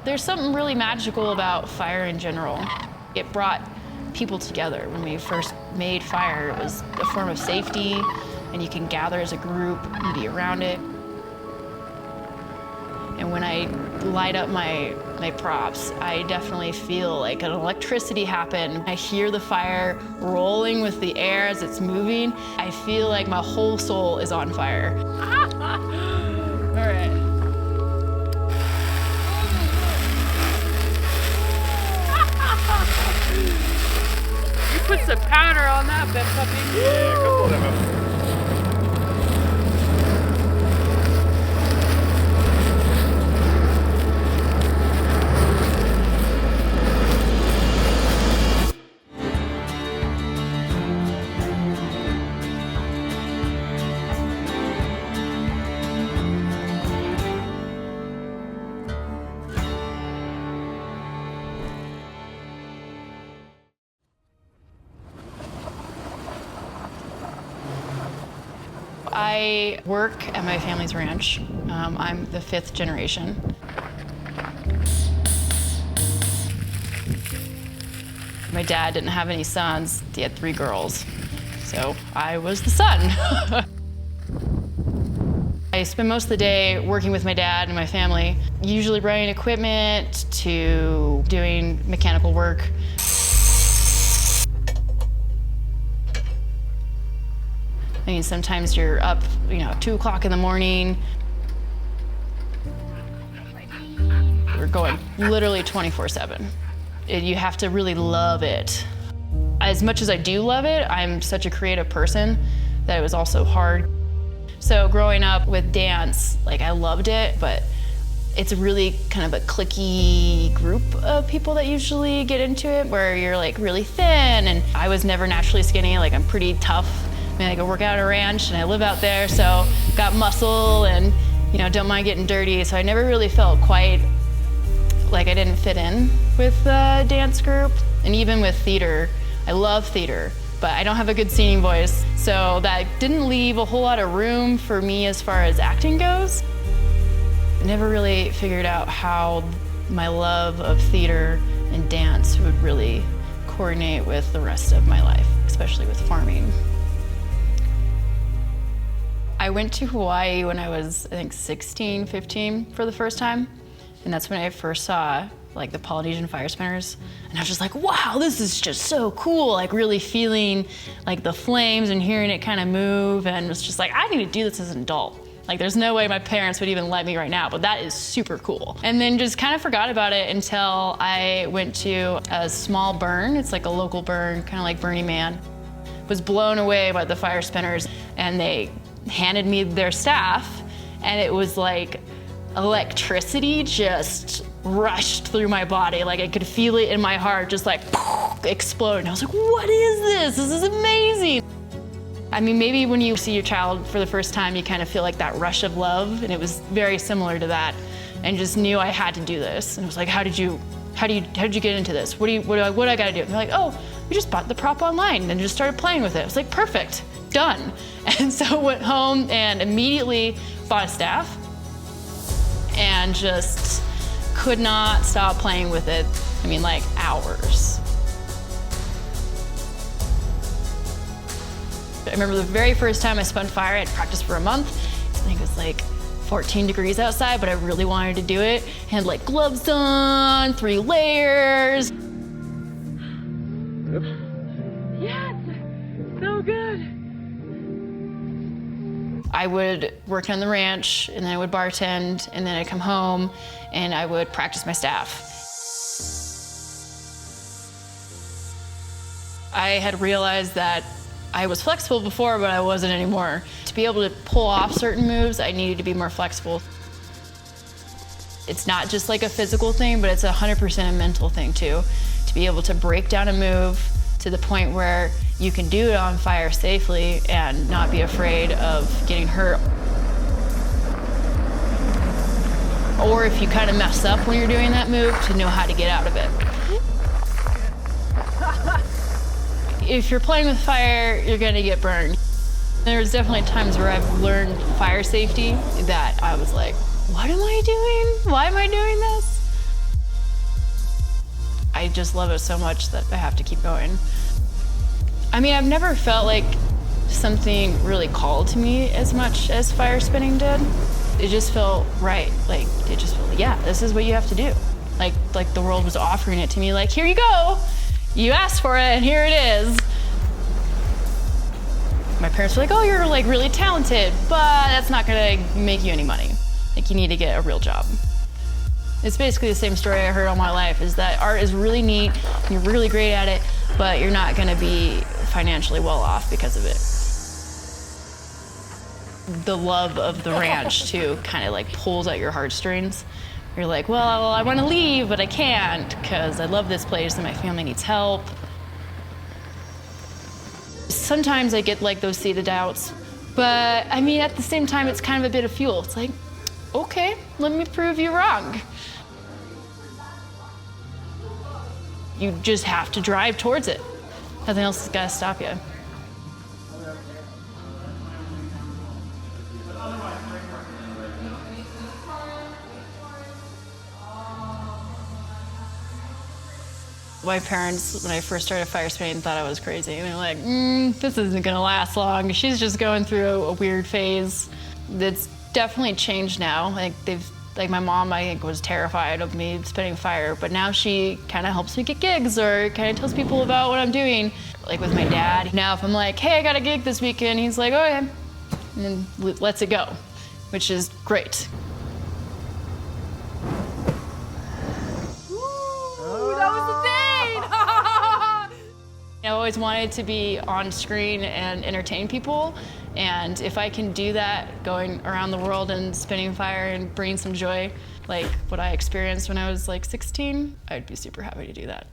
There's something really magical about fire in general. It brought people together. When we first made fire, it was a form of safety, and you can gather as a group and be around it. And when I light up my props, I definitely feel like an electricity happen. I hear the fire rolling with the air as it's moving. I feel like my whole soul is on fire. All right. You put some powder on that, bit puppy. Yeah, a couple of them. I work at my family's ranch. I'm the 5th generation. My dad didn't have any sons. He had 3 girls. So I was the son. I spend most of the day working with my dad and my family, usually running equipment to doing mechanical work. I mean, sometimes you're up, 2 o'clock in the morning. We're going literally 24/7. You have to really love it. As much as I do love it, I'm such a creative person that it was also hard. So growing up with dance, I loved it, but it's really kind of a cliquey group of people that usually get into it, where you're really thin, and I was never naturally skinny. I'm pretty tough. I go work out at a ranch and I live out there, so got muscle and don't mind getting dirty. So I never really felt quite like I didn't fit in with the dance group. And even with theater, I love theater, but I don't have a good singing voice. So that didn't leave a whole lot of room for me as far as acting goes. I never really figured out how my love of theater and dance would really coordinate with the rest of my life, especially with farming. I went to Hawaii when I was, 16, 15 for the first time. And that's when I first saw the Polynesian fire spinners. And I was just like, wow, this is just so cool. Really feeling the flames and hearing it kind of move. And it was just I need to do this as an adult. There's no way my parents would even let me right now, but that is super cool. And then just kind of forgot about it until I went to a small burn. It's a local burn, kind of like Burning Man. Was blown away by the fire spinners, and they handed me their staff, and it was electricity just rushed through my body. I could feel it in my heart just explode. And I was like, what is this? This is amazing. I mean, maybe when you see your child for the first time, you kind of feel that rush of love, and it was very similar to that, and just knew I had to do this. And it was how did you get into this? What do I gotta do? And they're oh, we just bought the prop online and just started playing with it. It was perfect, done. And so went home and immediately bought a staff and just could not stop playing with it. I mean, hours. I remember the very first time I spun fire, I had practiced for a month. I think it was 14 degrees outside, but I really wanted to do it. Had gloves on, 3 layers. Yes, so good. I would work on the ranch, and then I would bartend, and then I'd come home, and I would practice my staff. I had realized that I was flexible before, but I wasn't anymore. To be able to pull off certain moves, I needed to be more flexible. It's not just a physical thing, but it's 100% a mental thing too. To be able to break down a move to the point where you can do it on fire safely and not be afraid of getting hurt. Or if you kind of mess up when you're doing that move, to know how to get out of it. If you're playing with fire, you're gonna get burned. There's definitely times where I've learned fire safety that I was what am I doing? Why am I doing this? I just love it so much that I have to keep going. I mean, I've never felt like something really called to me as much as fire spinning did. It just felt right. Like, it just felt, yeah, this is what you have to do. Like the world was offering it to me, like, here you go. You asked for it, and here it is. My parents were like, oh, you're like really talented, but that's not gonna make you any money. Like, you need to get a real job. It's basically the same story I heard all my life, is that art is really neat, and you're really great at it, but you're not gonna be financially well off because of it. The love of the ranch, too, kind of like pulls at your heartstrings. You're like, well, I wanna leave, but I can't, because I love this place and my family needs help. Sometimes I get like those seeded doubts, but I mean, at the same time, it's kind of a bit of fuel. It's like, okay, let me prove you wrong. You just have to drive towards it. Nothing else has got to stop you. My parents, when I first started fire spinning, thought I was crazy. And they're like, this isn't gonna last long. She's just going through a weird phase. It's definitely changed now. Like my mom, I think, was terrified of me spinning fire, but now she kind of helps me get gigs or kind of tells people about what I'm doing. Like with my dad, now if I'm like, hey, I got a gig this weekend, he's like, okay, and then lets it go, which is great. I always wanted to be on screen and entertain people, and if I can do that, going around the world and spinning fire and bringing some joy, like what I experienced when I was like 16, I'd be super happy to do that.